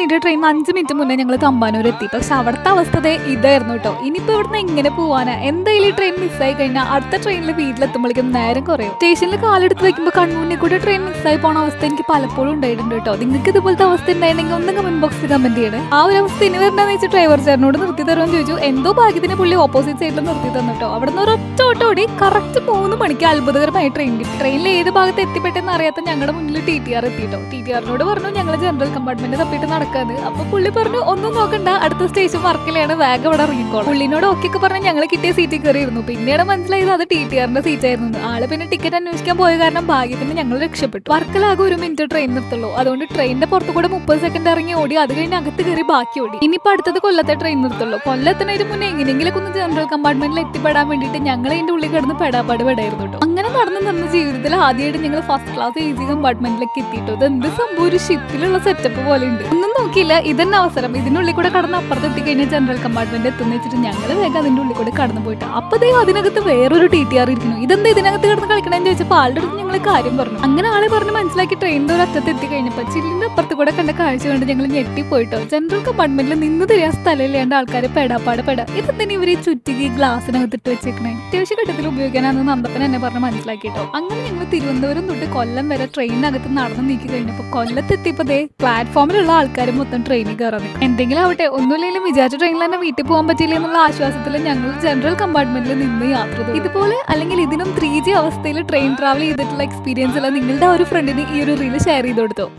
മണിയുടെ train 5 minute മുന്നേ ഞങ്ങൾ തമ്പാനൂർ എത്തി. പക്ഷെ അവിടുത്തെ അവസ്ഥ ഇതായിരുന്നു കേട്ടോ. ഇനിയിപ്പോ ഇവിടുന്ന് എങ്ങനെ പോവാനാ? എന്തായാലും ഈ ട്രെയിൻ മിസ്സായി കഴിഞ്ഞാൽ അടുത്ത ട്രെയിനിൽ വീട്ടിലെത്തുമ്പോഴേക്കും നേരം കുറയും. സ്റ്റേഷനിൽ കാലെടുത്ത് വെക്കുമ്പോൾ കണ്ണൂരിനെ കൂടെ ട്രെയിൻ മിസ്സായി പോണ അവസ്ഥ എനിക്ക് പലപ്പോഴും ഉണ്ടായിട്ടുണ്ട് കേട്ടോ. നിങ്ങൾക്ക് ഇതുപോലത്തെ അവസ്ഥ ഉണ്ടായിരുന്നെങ്കിൽ ഒന്ന് കമന്റ് ബോക്സിൽ കമന്റ് ചെയ്യണേ. ആ ഒരു അവസ്ഥ ഇനി വരണ്ടെന്ന് വെച്ചാൽ ഡ്രൈവർ ചേട്ടനോട് നിർത്തി തരുമെന്ന് ചോദിച്ചു. എന്തോ ഭാഗ്യത്തിന് പുള്ളി ഓപ്പോസിറ്റ് സൈഡിൽ നിർത്തി തന്നു കേട്ടോ. അവിടെ നിന്ന് ഒരൊറ്റ ഓട്ടോ ഓടി കറക്റ്റ് 3 മണിക്ക് അത്ഭുതകരമായി ട്രെയിൻ കിട്ടി. ട്രെയിനിൽ ഏത് ഭാഗത്ത് എത്തിപ്പെട്ടെന്ന് അറിയാത്ത ഞങ്ങളുടെ മുന്നിൽ TTR എത്തിട്ടോ. TTRനോട് പറഞ്ഞു ഞങ്ങൾ ജനറൽ കമ്പാർട്ട്മെന്റ് തപ്പിട്ട് നടക്കാന്ന്. അപ്പൊ പുള്ളി പറഞ്ഞു ഒന്നും നോക്കണ്ട, അടുത്ത സ്റ്റേഷൻ വർക്കിലാണ്, വേഗം ഇവിടെ ഇറങ്ങിക്കോളും. പുള്ളിനോട് ഒക്കെ പറഞ്ഞ് ഞങ്ങൾ കിട്ടിയ സീറ്റിൽ കയറിയിരുന്നു. പിന്നീട് മനസ്സിലായത് അത് TTRന്റെ സീറ്റ് ആയിരുന്നു. ആള് പിന്നെ ടിക്കറ്റ് അന്വേഷിക്കാൻ പോയ കാരണം ഭാഗ്യത്തിന് ഞങ്ങൾ രക്ഷപ്പെട്ടു. വർക്കിലാകെ 1 മിനിറ്റ് ട്രെയിൻ നിർത്തുള്ളൂ. അതുകൊണ്ട് ട്രെയിനിന്റെ പുറത്തു കൂടെ 30 സെക്കൻഡ് ഇറങ്ങി ഓടി, അത് കഴിഞ്ഞ് അകത്ത് കയറി ബാക്കി ഓടി. ഇനിയിപ്പോ അടുത്തത് കൊല്ലത്തെ ട്രെയിൻ നിർത്തുള്ളൂ. കൊല്ലത്തിനൊരു മുന്നേ എങ്ങനെയെങ്കിലും ഒന്ന് ജനറൽ കമ്പാർട്ട്മെന്റിൽ എത്തിപ്പെടാൻ വേണ്ടിയിട്ട് ഞങ്ങൾ അതിന്റെ ഉള്ളിൽ കിടന്ന് പെടാപ്പാട് പെടായിരുന്നു കേട്ടോ. അങ്ങനെ നടന്ന ജീവിതത്തിൽ ആദ്യമായിട്ട് ഞങ്ങൾ ഫസ്റ്റ് ക്ലാസ് AC കമ്പാർട്ട്മെന്റിലേക്ക് എത്തിയിട്ടോ. ഇത് എന്ത് സംഭവം, ഒരു ഷിപ്പിലുള്ള സെറ്റപ്പ് പോലെ ഉണ്ട്. ഒന്നും നോക്കിയില്ല, ഇതന്നെ അവസരം. ഇതിനുള്ളിൽ കൂടെ കടന്ന് അപ്പുറത്ത് എത്തിക്കഴിഞ്ഞാൽ ജനറൽ കമ്പാർട്ട്മെന്റ് എത്തുന്ന വെച്ചിട്ട് ഞങ്ങൾ വേഗം അതിന്റെ ഉള്ളിൽ കൂടെ കടന്നു പോയിട്ട് അപ്പതേ അതിനകത്ത് വേറൊരു TTR ഇരിക്കുന്നു. ഇതെന്താ ഇതിനകത്ത് കിടന്ന് കളിക്കണമെന്ന് ചോദിച്ചപ്പോൾ ആളുടെ അടുത്ത് ഞങ്ങൾ കാര്യം പറഞ്ഞു. അങ്ങനെ ആളെ പറഞ്ഞ് മനസ്സിലാക്കി ട്രെയിനിന്റെ ഒരു അറ്റത്ത് എത്തി കഴിഞ്ഞപ്പോൾ ചില്ലിന്റെ അപ്പുറത്ത് കൂടെ കണ്ട കാഴ്ച കണ്ട് ഞങ്ങൾ ഞെട്ടിപ്പോയിട്ടോ. ജനറൽ കമ്പാർട്ട്മെന്റിൽ നിന്ന് തിരിയാൻ സ്ഥലമില്ലാണ്ട് ആൾക്കാരെ പെടാപ്പാട് പെടാ. ഇതെന്തിനാ ഇവര് ചുറ്റിക്ക് ഗ്ലാസിനകത്ത് ഇട്ട് വെച്ചേക്കണേ? അത്യാവശ്യ ഘട്ടത്തിൽ ഉപയോഗിക്കാനാണെന്ന് നന്ദപ്പൻ എന്നെ പറഞ്ഞ് മനസ്സിലാക്കിട്ടോ. അങ്ങനെ ഞങ്ങൾ തിരുവനന്തപുരം തൊട്ട് കൊല്ലം വരെ ട്രെയിനകത്ത് നടന്ന് നീക്കി കഴിഞ്ഞപ്പോൾ കൊല്ലത്തെത്തിയപ്പോ പ്ലാറ്റ്ഫോമിലുള്ള ആൾക്കാർ മൊത്തം ട്രെയിനിൽ കയറാൻ. എന്തെങ്കിലും ആവട്ടെ, ഒന്നുമില്ലെങ്കിലും വിചാരിച്ച ട്രെയിനിൽ തന്നെ വീട്ടിൽ പോകാൻ പറ്റില്ല എന്നുള്ള ആശ്വാസത്തിൽ ഞങ്ങൾ ജനറൽ കമ്പാർട്ട്മെന്റിൽ നിന്ന് യാത്ര ചെയ്തു. ഇതുപോലെ അല്ലെങ്കിൽ ഇതിനും 3G അവസ്ഥയിൽ ട്രെയിൻ ട്രാവൽ ചെയ്തിട്ടുള്ള എക്സ്പീരിയൻസ് എല്ലാം നിങ്ങളുടെ ഒരു ഫ്രണ്ടിന് ഈ ഒരു റീൽ ഷെയർ ചെയ്ത് കൊടുത്തോ.